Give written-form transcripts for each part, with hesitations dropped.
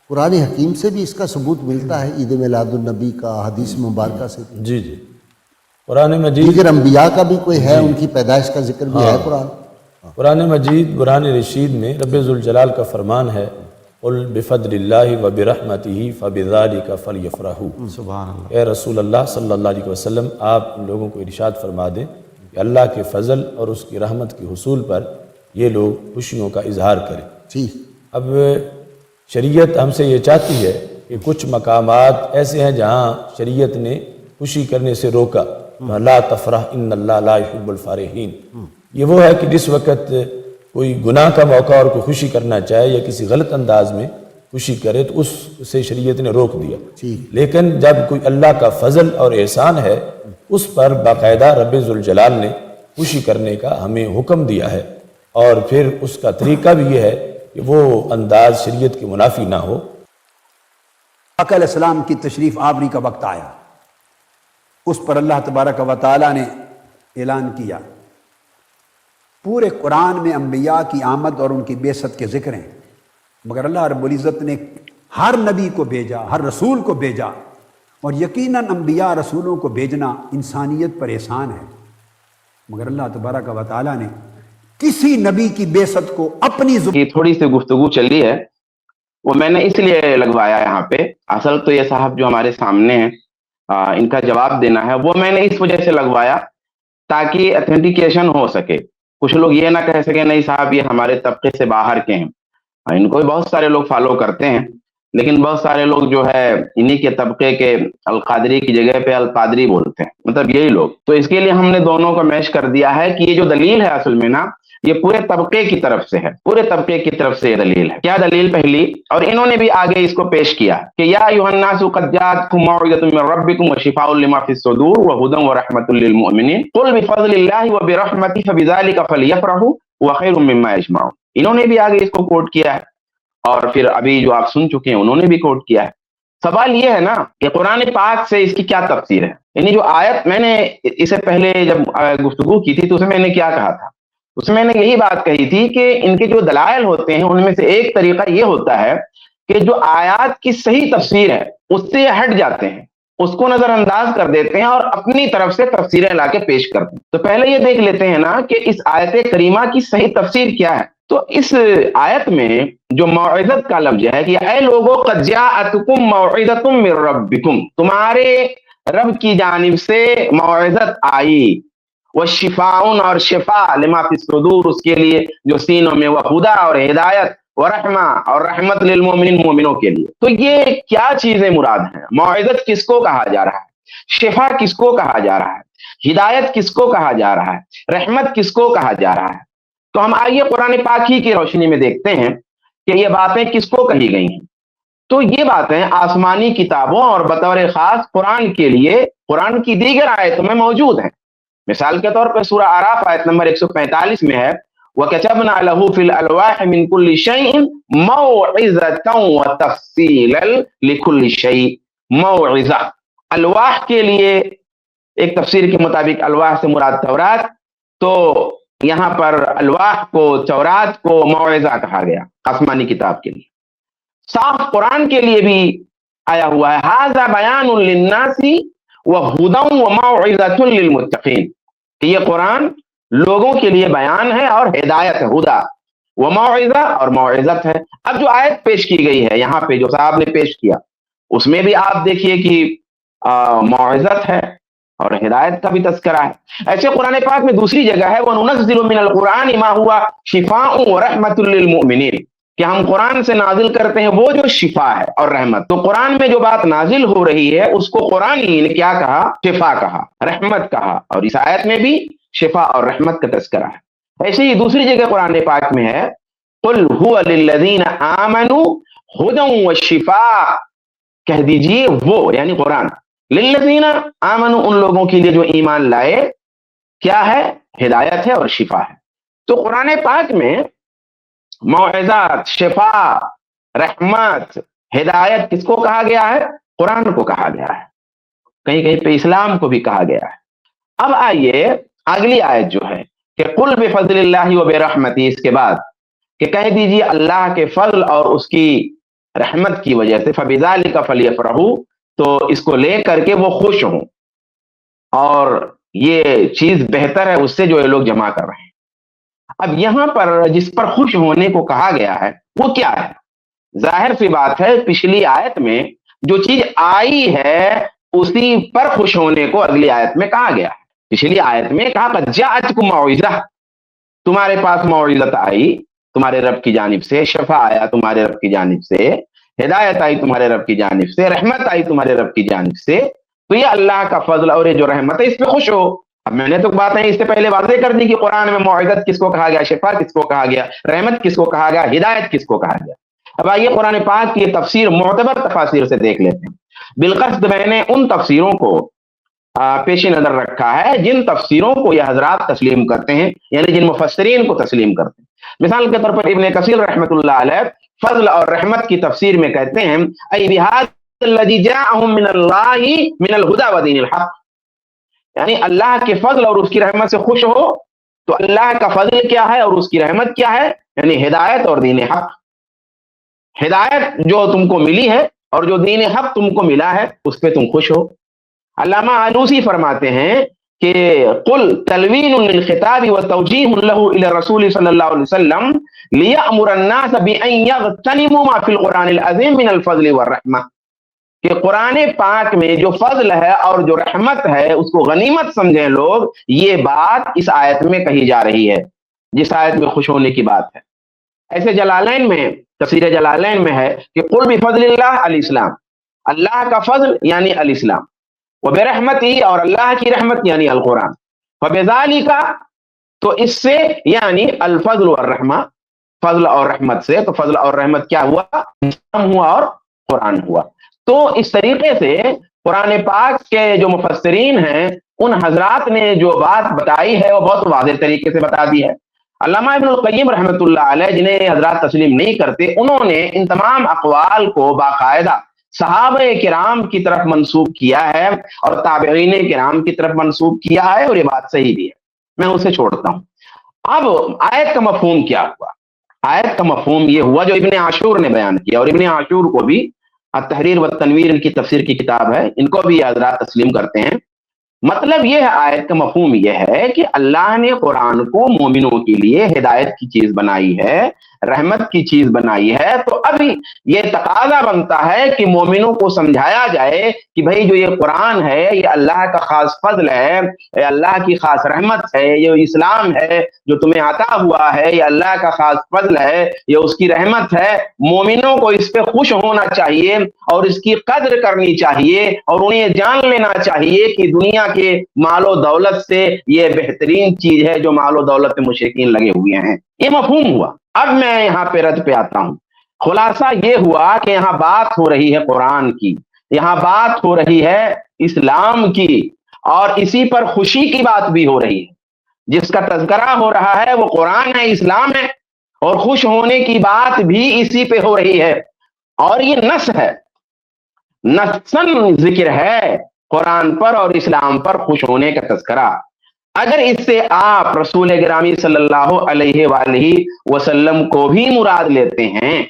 قرآن حکیم سے بھی اس کا ثبوت ملتا ہے، عید میلاد النبی کا، حدیث مبارکہ سے بھی؟ جی جی، قرآن مجید، دیگر انبیاء کا بھی کوئی ہے، ان کی پیدائش کا ذکر بھی ہے قرآن؟ قرآن مجید قرآن رشید میں رب ذوالجلال کا فرمان ہے، قل بفضل اللہ وبرحمتہ فبذالک فلیفرحوا۔ سبحان اللہ۔ اے رسول اللہ صلی اللہ علیہ وسلم، آپ ان لوگوں کو ارشاد فرما دیں کہ اللہ کے فضل اور اس کی رحمت کے حصول پر یہ لوگ خوشیوں کا اظہار کریں۔ ٹھیک۔ اب شریعت ہم سے یہ چاہتی ہے کہ کچھ مقامات ایسے ہیں جہاں شریعت نے خوشی کرنے سے روکا، لا تفرح ان اللہ لا يحب الفارحین۔ یہ وہ ہے کہ جس وقت کوئی گناہ کا موقع اور کوئی خوشی کرنا چاہے یا کسی غلط انداز میں خوشی کرے تو اس سے شریعت نے روک دیا۔ لیکن جب کوئی اللہ کا فضل اور احسان ہے اس پر باقاعدہ رب ذوالجلال نے خوشی کرنے کا ہمیں حکم دیا ہے، اور پھر اس کا طریقہ بھی یہ ہے کہ وہ انداز شریعت کے منافی نہ ہو۔ آقا علیہ السلام کی تشریف آوری کا وقت آیا، اس پر اللہ تبارک و تعالیٰ نے اعلان کیا۔ پورے قرآن میں انبیاء کی آمد اور ان کی بعثت کے ذکر ہیں، مگر اللہ رب العزت نے ہر نبی کو بھیجا، ہر رسول کو بھیجا، اور یقیناً انبیاء رسولوں کو بھیجنا انسانیت پر احسان ہے، مگر اللہ تبارک و تعالیٰ نے کسی نبی کی بعثت کو اپنی یہ تھوڑی سی گفتگو چل رہی ہے وہ میں نے اس لیے لگوایا یہاں پہ۔ اصل تو یہ صاحب جو ہمارے سامنے ہیں ان کا جواب دینا ہے، وہ میں نے اس وجہ سے لگوایا تاکہ اتھینٹیکیشن ہو سکے۔ کچھ لوگ یہ نہ کہہ سکے نہیں صاحب یہ ہمارے طبقے سے باہر کے ہیں، ان کو بھی بہت سارے لوگ فالو کرتے ہیں، لیکن بہت سارے لوگ جو ہے انہی کے طبقے کے القادری کی جگہ پہ القادری بولتے ہیں، مطلب یہی لوگ۔ تو اس کے لیے ہم نے دونوں کو میش کر دیا ہے کہ یہ جو دلیل ہے اصل میں نا یہ پورے طبقے کی طرف سے ہے، پورے طبقے کی طرف سے یہ دلیل ہے۔ کیا دلیل پہلی؟ اور انہوں نے بھی آگے اس کو پیش کیا کہ یا ایھا الناس قد جاءتکم موعظۃ من ربکم وشفاء لما فی الصدور وہدی ورحمۃ للمؤمنین قل بفضل اللہ وبرحمتہ فبذلک فلیفرحوا وخیر مما یجمعون۔ انہوں نے بھی آگے اس کو کوٹ کیا ہے، اور پھر ابھی جو آپ سن چکے ہیں انہوں نے بھی کوٹ کیا ہے۔ سوال یہ ہے نا کہ قرآن پاک سے اس کی کیا تفسیر ہے؟ یعنی جو آیت میں نے اسے پہلے جب گفتگو کی تھی تو اس میں نے کیا کہا تھا؟ اس میں نے یہی بات کہی تھی کہ ان کے جو دلائل ہوتے ہیں ان میں سے ایک طریقہ یہ ہوتا ہے کہ جو آیات کی صحیح تفسیر ہے اس سے ہٹ جاتے ہیں، اس کو نظر انداز کر دیتے ہیں اور اپنی طرف سے تفسیریں لا کے پیش کرتے ہیں۔ تو پہلے یہ دیکھ لیتے ہیں نا کہ اس آیت کریمہ کی صحیح تفسیر کیا ہے۔ تو اس آیت میں جو موعظت کا لفظ ہے کہ اے لوگو قد جاءتکم موعظۃ من ربکم، تمہارے رب کی جانب سے موعظت آئی، وشفاء اور شفاء لما فی الصدور اس کے لیے جو سینوں میں، وہدی اور ہدایت، ورحمہ اور رحمت للمؤمنین مومنوں کے لیے۔ تو یہ کیا چیزیں مراد ہیں؟ موعظت کس کو کہا جا رہا ہے؟ شفا کس کو کہا جا رہا ہے؟ ہدایت کس کو کہا جا رہا ہے؟ رحمت کس کو کہا جا رہا ہے؟ تو ہم آئیے قرآن پاک ہی کی روشنی میں دیکھتے ہیں کہ یہ باتیں کس کو کہی گئی ہیں۔ تو یہ باتیں آسمانی کتابوں اور بطور خاص قرآن کے لیے قرآن کی دیگر آیتوں میں موجود ہیں۔ مثال کے طور پر سورہ اعراف آیت نمبر 145 میں ہے وَكَتَبْنَا لَهُ فِي الْأَلْوَاحِ مِنْ كُلِّ شَيْءٍ مَوْعِظَةً وَتَفْصِيلًا لِكُلِّ شَيْءٍ۔ موعظہ، الواح کے لیے ایک تفسیر کے مطابق الواح سے مراد تورات، تو یہاں پر الواح کو، تورات کو موعظہ کہا گیا آسمانی کتاب کے لیے۔ صاف قرآن کے لیے بھی آیا ہوا ہے هَذَا بَيَانٌ لِلنَّاسِ وَهُدًى وَمَوْعِظَةٌ لِلْمُتَّقِينَ، یہ قرآن لوگوں کے لیے بیان ہے اور ہدایت ہے، ہدا وموعظہ اور موعظت ہے۔ اب جو آیت پیش کی گئی ہے یہاں پہ جو صاحب نے پیش کیا اس میں بھی آپ دیکھیے کہ موعظت ہے اور ہدایت کا بھی تذکرہ ہے۔ ایسے قرآن پاک میں دوسری جگہ ہے وَنُنَزِّلُ مِنَ الْقُرْآنِ مَا هُوَ شِفَاءٌ وَرَحْمَةٌ لِلْمُؤْمِنِينَ، کہ ہم قرآن سے نازل کرتے ہیں وہ جو شفا ہے اور رحمت۔ تو قرآن میں جو بات نازل ہو رہی ہے اس کو قرآن ہی نے کیا کہا؟ شفا کہا، رحمت کہا، اور اس آیت میں بھی شفا اور رحمت کا تذکرہ ہے۔ ایسے ہی دوسری جگہ قرآن پاک میں ہے قُلْ هُوَ لِلَّذِينَ آمَنُوا هُدًى وَشِفَاء، کہہ دیجئے وہ یعنی قرآن، للذین آمنوا ان لوگوں کے لیے جو ایمان لائے، کیا ہے؟ ہدایت ہے اور شفا ہے۔ تو قرآن پاک میں موعظات، شفا، رحمت، ہدایت کس کو کہا گیا ہے؟ قرآن کو کہا گیا ہے، کہیں کہیں پہ اسلام کو بھی کہا گیا ہے۔ اب آئیے اگلی آیت جو ہے کہ قل بفضل اللہ وبرحمتہ، اس کے بعد کہ کہہ دیجیے اللہ کے فضل اور اس کی رحمت کی وجہ سے فبذالک فلیفرحوا، تو اس کو لے کر کے وہ خوش ہوں، اور یہ چیز بہتر ہے اس سے جو یہ لوگ جمع کر رہے ہیں۔ اب یہاں پر جس پر خوش ہونے کو کہا گیا ہے وہ کیا ہے؟ ظاہر سی بات ہے، پچھلی آیت میں جو چیز آئی ہے اسی پر خوش ہونے کو اگلی آیت میں کہا گیا ہے۔ پچھلی آیت میں کہا قد جاءتکم موعظہ، تمہارے پاس موعظت آئی تمہارے رب کی جانب سے، شفا آیا تمہارے رب کی جانب سے، ہدایت آئی تمہارے رب کی جانب سے، رحمت آئی تمہارے رب کی جانب سے، تو یہ اللہ کا فضل اور یہ جو رحمت ہے اس پہ خوش ہو۔ اب میں نے تو باتیں اس سے پہلے واضح کر دی کہ قرآن میں موعظت کس کو کہا گیا، شفا کس کو کہا گیا، رحمت کس کو کہا گیا، ہدایت کس کو کہا گیا۔ اب آئیے قرآن پاک کی تفسیر معتبر تفاسیر سے دیکھ لیتے ہیں۔ بالقصد میں نے ان تفسیروں کو پیش نظر رکھا ہے جن تفسیروں کو یہ حضرات تسلیم کرتے ہیں، یعنی جن مفسرین کو تسلیم کرتے ہیں۔ مثال کے طور پر ابن کثیر رحمۃ اللہ علیہ فضل اور رحمت کی تفسیر میں کہتے ہیں ای بہذا الذی جاءہم من اللہ من الہدی ودین الحق، یعنی اللہ کے فضل اور اس کی رحمت سے خوش ہو، تو اللہ کا فضل کیا ہے اور اس کی رحمت کیا ہے؟ یعنی ہدایت اور دین حق۔ ہدایت جو تم کو ملی ہے اور جو دین حق تم کو ملا ہے اس پہ تم خوش ہو۔ علامہ آلوسی فرماتے ہیں کہ قل تلوین للخطاب وتوجیہ له الى الرسول صلی اللہ علیہ وسلم لیأمر الناس بأن یغتنموا ما فی القرآن العظیم من الفضل والرحمہ، کہ قرآن پاک میں جو فضل ہے اور جو رحمت ہے اس کو غنیمت سمجھیں لوگ، یہ بات اس آیت میں کہی جا رہی ہے جس آیت میں خوش ہونے کی بات ہے۔ ایسے جلالین میں، تفسیر جلالین میں ہے کہ قل بفضل اللہ الاسلام، اللہ کا فضل یعنی الاسلام، وبرحمتی اور اللہ کی رحمت یعنی القرآن، وبذالک تو اس سے یعنی الفضل والرحمہ، فضل اور رحمت سے، تو فضل اور رحمت کیا ہوا؟ اسلام ہوا اور قرآن ہوا۔ تو اس طریقے سے قرآن پاک کے جو مفسرین ہیں ان حضرات نے جو بات بتائی ہے وہ بہت واضح طریقے سے بتا دی ہے۔ علامہ ابن القیم رحمۃ اللہ علیہ جنہیں حضرات تسلیم نہیں کرتے، انہوں نے ان تمام اقوال کو باقاعدہ صحابہ کرام کی طرف منسوب کیا ہے اور تابعین کرام کی طرف منسوب کیا ہے، اور یہ بات صحیح بھی ہے، میں اسے چھوڑتا ہوں۔ اب آیت کا مفہوم کیا ہوا؟ آیت کا مفہوم یہ ہوا جو ابن عاشور نے بیان کیا، اور ابن عاشور کو بھی التحریر والتنویر کی تفسیر کی کتاب ہے، ان کو بھی حضرات تسلیم کرتے ہیں۔ مطلب یہ ہے، آیت کا مفہوم یہ ہے کہ اللہ نے قرآن کو مومنوں کے لیے ہدایت کی چیز بنائی ہے، رحمت کی چیز بنائی ہے، تو ابھی یہ تقاضا بنتا ہے کہ مومنوں کو سمجھایا جائے کہ بھائی جو یہ قرآن ہے یہ اللہ کا خاص فضل ہے، یہ اللہ کی خاص رحمت ہے، یہ اسلام ہے جو تمہیں عطا ہوا ہے یہ اللہ کا خاص فضل ہے، یہ اس کی رحمت ہے۔ مومنوں کو اس پہ خوش ہونا چاہیے اور اس کی قدر کرنی چاہیے، اور انہیں جان لینا چاہیے کہ دنیا کے مال و دولت سے یہ بہترین چیز ہے جو مال و دولت مشرکین لگے ہوئے ہیں۔ یہ مفہوم ہوا۔ اب میں یہاں پہ رد پہ آتا ہوں۔ خلاصہ یہ ہوا کہ یہاں بات ہو رہی ہے قرآن کی، یہاں بات ہو رہی ہے اسلام کی، اور اسی پر خوشی کی بات بھی ہو رہی ہے۔ جس کا تذکرہ ہو رہا ہے وہ قرآن ہے، اسلام ہے، اور خوش ہونے کی بات بھی اسی پہ ہو رہی ہے، اور یہ نص ہے، نصاً ذکر ہے قرآن پر اور اسلام پر خوش ہونے کا تذکرہ۔ اگر اس سے آپ رسول گرامی صلی اللہ علیہ وآلہ وسلم کو بھی مراد لیتے ہیں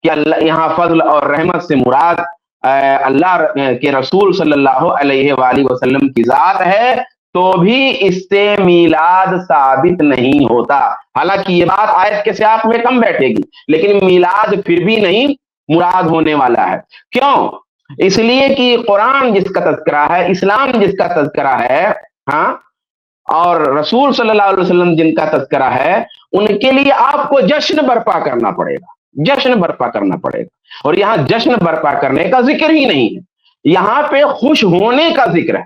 کہ اللہ یہاں فضل اور رحمت سے مراد اللہ کے رسول صلی اللہ علیہ وآلہ وسلم کی ذات ہے، تو بھی اس سے میلاد ثابت نہیں ہوتا۔ حالانکہ یہ بات آیت کے سیاق میں کم بیٹھے گی، لیکن میلاد پھر بھی نہیں مراد ہونے والا ہے۔ کیوں؟ اس لیے کہ قرآن جس کا تذکرہ ہے، اسلام جس کا تذکرہ ہے، ہاں، اور رسول صلی اللہ علیہ وسلم جن کا تذکرہ ہے، ان کے لیے آپ کو جشن برپا کرنا پڑے گا، جشن برپا کرنا پڑے گا، اور یہاں جشن برپا کرنے کا ذکر ہی نہیں ہے، یہاں پہ خوش ہونے کا ذکر ہے۔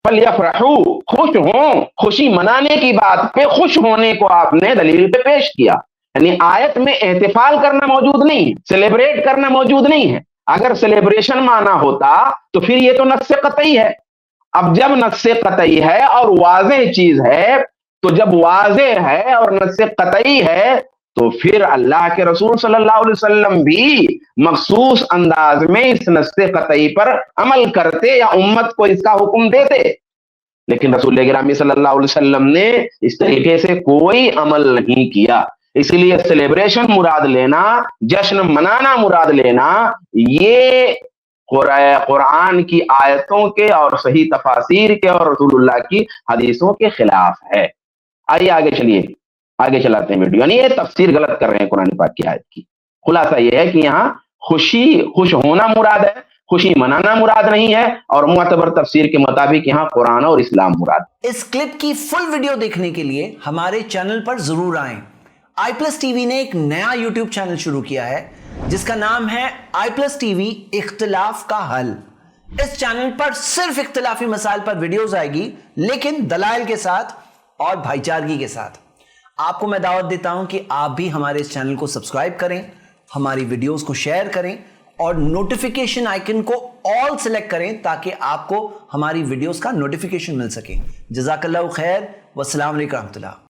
فَلْيَفْرَحُوا، خوش ہوں، خوشی منانے کی بات پہ خوش ہونے کو آپ نے دلیل پہ پیش کیا، یعنی آیت میں احتفال کرنا موجود نہیں ہے، سیلیبریٹ کرنا موجود نہیں ہے۔ اگر سیلیبریشن مانا ہوتا تو پھر یہ تو نص قطعی ہے۔ اب جب نص قطعی ہے اور واضح چیز ہے، تو جب واضح ہے اور نص قطعی ہے تو پھر اللہ کے رسول صلی اللہ علیہ وسلم بھی مخصوص انداز میں اس نص قطعی پر عمل کرتے یا امت کو اس کا حکم دیتے، لیکن رسول گرامی صلی اللہ علیہ وسلم نے اس طریقے سے کوئی عمل نہیں کیا۔ اسی لیے سیلیبریشن مراد لینا, جشن منانا مراد لینا, یہ قرآن کی آیتوں کے اور صحیح تفاسیر کے اور رسول اللہ کی حدیثوں کے خلاف ہے. آئیے آگے چلاتے ہیں ویڈیو. یعنی یہ تفسیر غلط کر رہے ہیں قرآن پاک کی آیت کی. خلاصہ یہ ہے کہ یہاں خوش ہونا مراد ہے, خوشی منانا مراد نہیں ہے, اور معتبر تفسیر کے مطابق یہاں قرآن اور اسلام مراد. اس کلپ کی فل ویڈیو دیکھنے کے لیے ہمارے چینل پر ضرور آئیں. آئی پلس ٹی وی نے ایک نیا یوٹیوب چینل شروع کیا ہے جس کا نام ہے آئی پلس ٹی وی اختلاف کا حل. اس چینل پر صرف اختلافی مسائل پر ویڈیوز آئے گی, لیکن دلائل کے ساتھ اور بھائی چارگی کے ساتھ. آپ کو میں دعوت دیتا ہوں کہ آپ بھی ہمارے اس چینل کو سبسکرائب کریں, ہماری ویڈیوز کو شیئر کریں اور نوٹیفیکیشن آئیکن کو آل سلیکٹ کریں تاکہ آپ کو ہماری ویڈیوز کا نوٹیفیکیشن مل سکے. جزاک اللہ خیر, والسلام علیکم ورحمۃ اللہ.